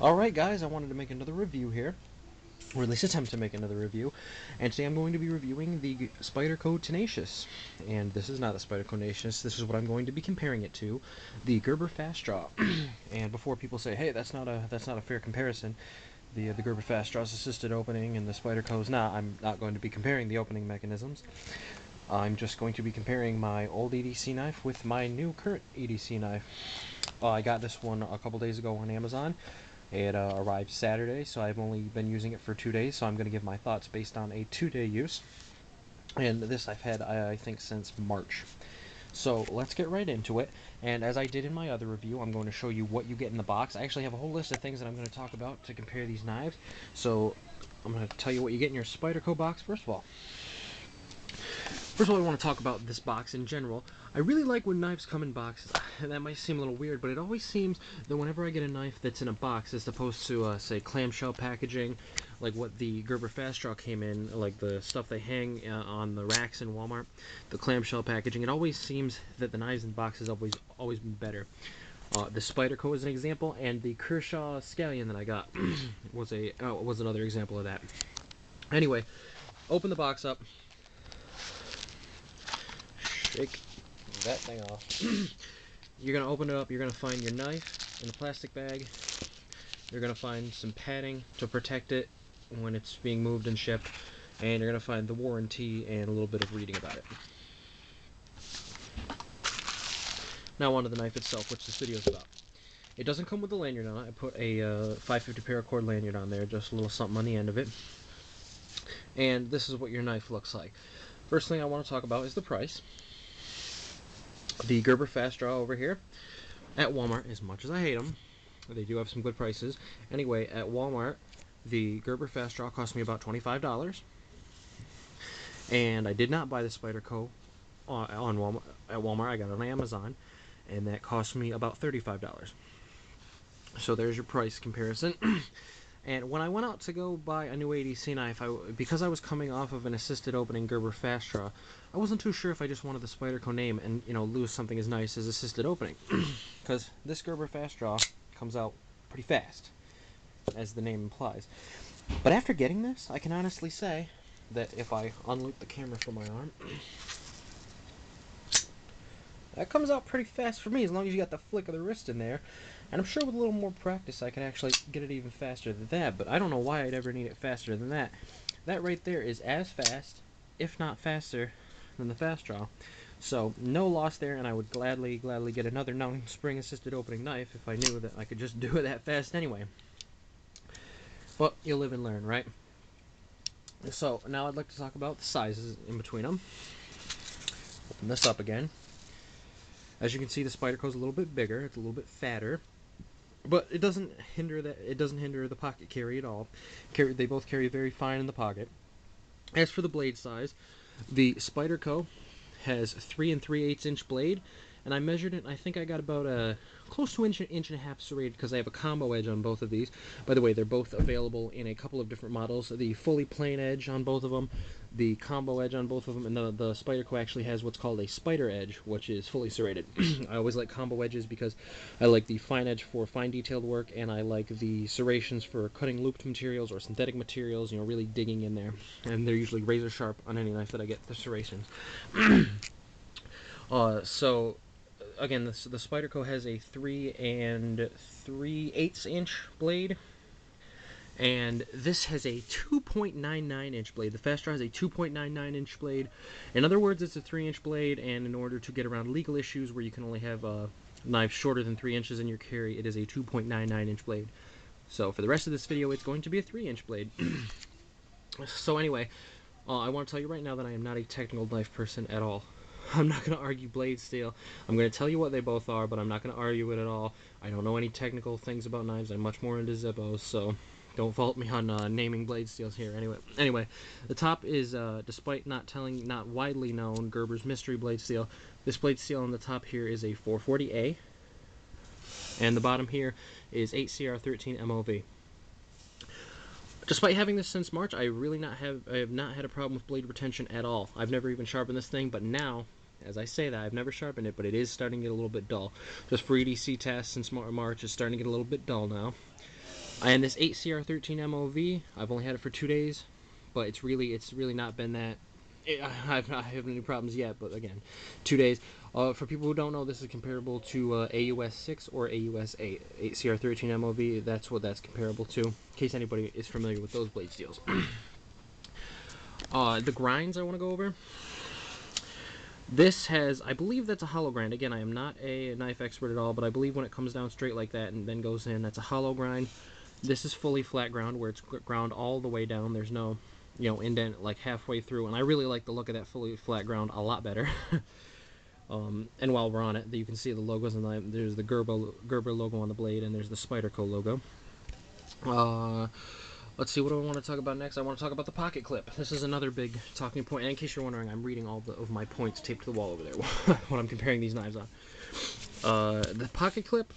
Alright guys, I wanted to make another review here, or at least attempt to make another review, and today I'm going to be reviewing the Spyderco Tenacious. And this is not the Spyderco Tenacious, this is what I'm going to be comparing it to, the Gerber Fast Draw. And before people say, hey, that's not a fair comparison, the Gerber Fast Draw's assisted opening and the Spyderco's not, I'm not going to be comparing the opening mechanisms. I'm just going to be comparing my old EDC knife with my new current EDC knife. I got this one a couple days ago on Amazon. It arrived Saturday, so I've only been using it for 2 days, so I'm going to give my thoughts based on a 2-day use. And this I've had, I think, since March. So let's get right into it. And as I did in my other review, I'm going to show you what you get in the box. I actually have a whole list of things that I'm going to talk about to compare these knives. So I'm going to tell you what you get in your Spyderco box first of all. First of all, I want to talk about this box in general. I really like when knives come in boxes. That might seem a little weird, but it always seems that whenever I get a knife that's in a box, as opposed to, say, clamshell packaging, like what the Gerber Fast Draw came in, like the stuff they hang on the racks in Walmart, the clamshell packaging, it always seems that the knives in boxes always been better. The Spyderco is an example, and the Kershaw Scallion that I got was another example of that. Anyway, open the box up. Shake that thing off. You're going to open it up, you're going to find your knife in a plastic bag. You're going to find some padding to protect it when it's being moved and shipped. And you're going to find the warranty and a little bit of reading about it. Now onto the knife itself, which this video is about. It doesn't come with a lanyard on it. I put a 550 paracord lanyard on there, just a little something on the end of it. And this is what your knife looks like. First thing I want to talk about is the price. The Gerber Fast Draw over here at Walmart, as much as I hate them, they do have some good prices. Anyway, at Walmart, the Gerber Fast Draw cost me about $25. And I did not buy the Spyderco on Walmart. At Walmart, I got it on Amazon, and that cost me about $35. So there's your price comparison. And when I went out to go buy a new ADC knife, because I was coming off of an assisted opening Gerber Fast Draw, I wasn't too sure if I just wanted the Spyderco name and, you know, lose something as nice as assisted opening. Because this Gerber Fast Draw comes out pretty fast, as the name implies. But after getting this, I can honestly say that if I unloop the camera from my arm, that comes out pretty fast for me, as long as you got the flick of the wrist in there. And I'm sure with a little more practice I could actually get it even faster than that, but I don't know why I'd ever need it faster than that. That right there is as fast, if not faster, than the Fast Draw. So no loss there, and I would gladly get another non-spring assisted opening knife if I knew that I could just do it that fast anyway. But you live and learn, right? So now I'd like to talk about the sizes in between them. Open this up again. As you can see, the Spyderco's a little bit bigger, it's a little bit fatter, but it doesn't hinder the pocket carry at all. They both carry very fine in the pocket. As for the blade size, the Spyderco has 3 3/8 inch blade, and I measured it, and I think I got about close to an inch and a half serrated, because I have a combo edge on both of these. By the way, they're both available in a couple of different models. The fully plain edge on both of them, the combo edge on both of them, and the Spyderco actually has what's called a spider edge, which is fully serrated. I always like combo edges because I like the fine edge for fine detailed work, and I like the serrations for cutting looped materials or synthetic materials, you know, really digging in there. And they're usually razor sharp on any knife that I get, the serrations. So again, the Spyderco has a 3 3/8 inch blade, and this has a 2.99 inch blade. The Fast Draw has a 2.99 inch blade. In other words, it's a 3-inch blade, and in order to get around legal issues where you can only have knives shorter than 3 inches in your carry, it is a 2.99 inch blade. So for the rest of this video, it's going to be a 3-inch blade. So anyway, I want to tell you right now that I am not a technical knife person at all. I'm not going to argue blade steel. I'm going to tell you what they both are, but I'm not going to argue it at all. I don't know any technical things about knives. I'm much more into Zippos, so don't fault me on naming blade steels here. Anyway, the top is, despite not widely known, Gerber's mystery blade steel. This blade steel on the top here is a 440A, and the bottom here is 8CR13 MOV. Despite having this since March, I have not had a problem with blade retention at all. I've never even sharpened this thing, but now, as I say that, I've never sharpened it, but it is starting to get a little bit dull. Just for EDC tests since March, it's starting to get a little bit dull now. And this 8CR13 MOV, I've only had it for 2 days, but it's really not been that. I've not had any problems yet, but again, 2 days. For people who don't know, this is comparable to AUS 6 or AUS 8. 8CR13 MOV, that's what that's comparable to, in case anybody is familiar with those blade steels. The grinds I want to go over. This has, I believe that's a hollow grind. Again, I am not a knife expert at all, but I believe when it comes down straight like that and then goes in, that's a hollow grind. This is fully flat ground, where it's ground all the way down. There's no, indent like halfway through, and I really like the look of that fully flat ground a lot better. And while we're on it, you can see the logos, and there's the Gerber logo on the blade, and there's the Spyderco logo. Let's see, what do I want to talk about next? I want to talk about the pocket clip. This is another big talking point. And in case you're wondering, I'm reading all of my points taped to the wall over there when I'm comparing these knives on. The pocket clip,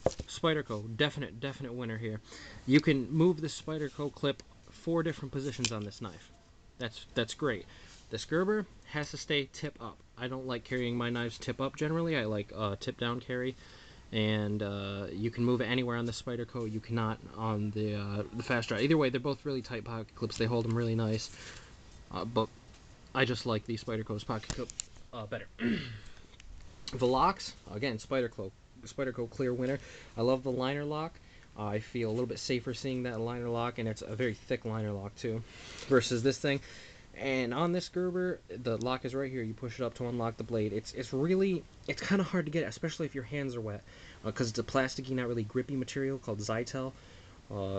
Spyderco, definite winner here. You can move the Spyderco clip 4 different positions on this knife. That's great. This Gerber has to stay tip up. I don't like carrying my knives tip up generally. I like tip down carry. And you can move it anywhere on the Spyderco. You cannot on the fast draw. Either way, they're both really tight pocket clips. They hold them really nice. But I just like the Spyderco's pocket clip better. The locks, again, Spyderco clear winner. I love the liner lock. I feel a little bit safer seeing that liner lock, and it's a very thick liner lock too, versus this thing. And on this Gerber, the lock is right here. You push it up to unlock the blade. It's kind of hard to get, especially if your hands are wet, because it's a plasticky, not really grippy material called Zytel,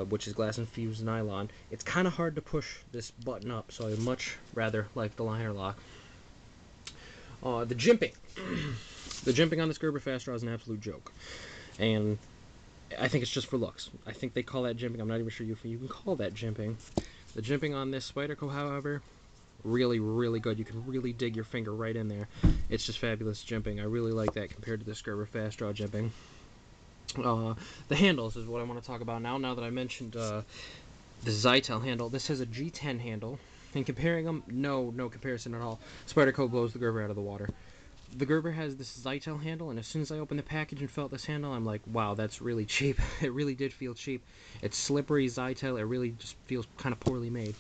which is glass infused nylon. It's kind of hard to push this button up, so I much rather like the liner lock. The jimping. The jimping on this Gerber fast draw is an absolute joke, and I think it's just for looks. I think they call that jimping. I'm not even sure you can call that jimping. The jimping on this Spyderco, however, really good. You can really dig your finger right in there. It's just fabulous jimping. I really like that compared to this Gerber fast draw jimping. The handles is what I want to talk about now. Now that I mentioned the Zytel handle, this has a G10 handle. And comparing them, no comparison at all. Spyderco blows the Gerber out of the water. The Gerber has this Zytel handle, and as soon as I opened the package and felt this handle, I'm like, wow, that's really cheap. It really did feel cheap. It's slippery Zytel. It really just feels kind of poorly made.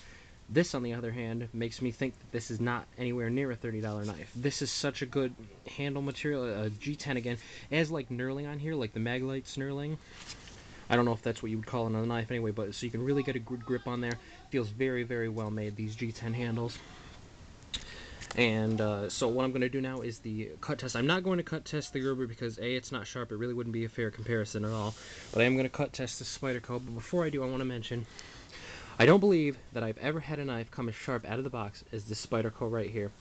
This, on the other hand, makes me think that this is not anywhere near a $30 knife. This is such a good handle material. G10 again. It has like knurling on here, like the Maglite snurling. I don't know if that's what you would call it on a knife anyway, but so you can really get a good grip on there. Feels very well made, these G10 handles. And so what I'm going to do now is the cut test. I'm not going to cut test the Gerber because A, it's not sharp. It really wouldn't be a fair comparison at all. But I am going to cut test the Spyderco. But before I do, I want to mention, I don't believe that I've ever had a knife come as sharp out of the box as this Spyderco right here.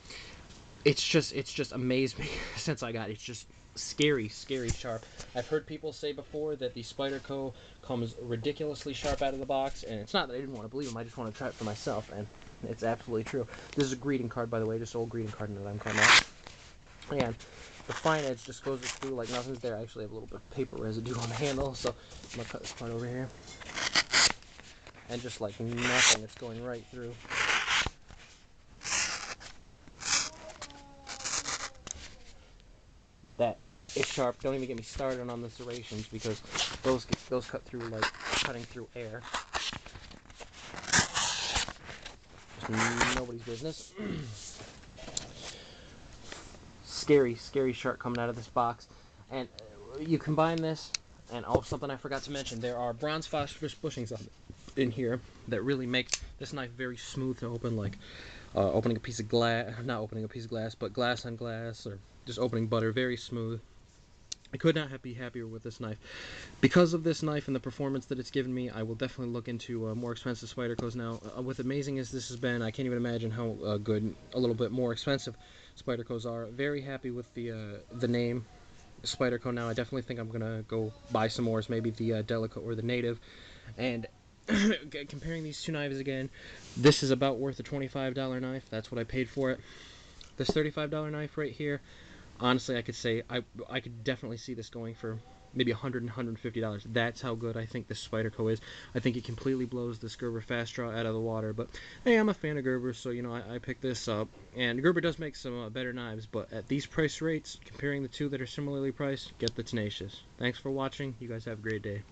It's just amazed me since I got it. It's just scary sharp. I've heard people say before that the Spyderco comes ridiculously sharp out of the box, and it's not that I didn't want to believe them. I just want to try it for myself, and it's absolutely true. This is a greeting card, by the way, just an old greeting card that I'm cutting out. And the fine edge just goes through like nothing's there. I actually have a little bit of paper residue on the handle, so I'm going to cut this part over here. And just like nothing, it's going right through. That is sharp. Don't even get me started on the serrations, because those cut through like cutting through air. Just nobody's business. Scary sharp coming out of this box. And you combine this, and oh, something I forgot to mention, there are bronze phosphorus bushings in here that really make this knife very smooth to open, like opening a piece of glass, not opening a piece of glass, but glass on glass, or just opening butter, very smooth. I could not be happier with this knife. Because of this knife and the performance that it's given me, I will definitely look into more expensive Spydercos now. With amazing as this has been, I can't even imagine how good a little bit more expensive Spydercos are. Very happy with the name Spyderco now. I definitely think I'm going to go buy some more, maybe the Delica or the Native. And comparing these two knives again, this is about worth a $25 knife. That's what I paid for it. This $35 knife right here, honestly, I could say I could definitely see this going for maybe $100 and $150. That's how good I think this Spyderco is. I think it completely blows this Gerber fast draw out of the water. But hey, I'm a fan of Gerber, so you know I picked this up. And Gerber does make some better knives, but at these price rates, comparing the two that are similarly priced, get the Tenacious. Thanks for watching. You guys have a great day.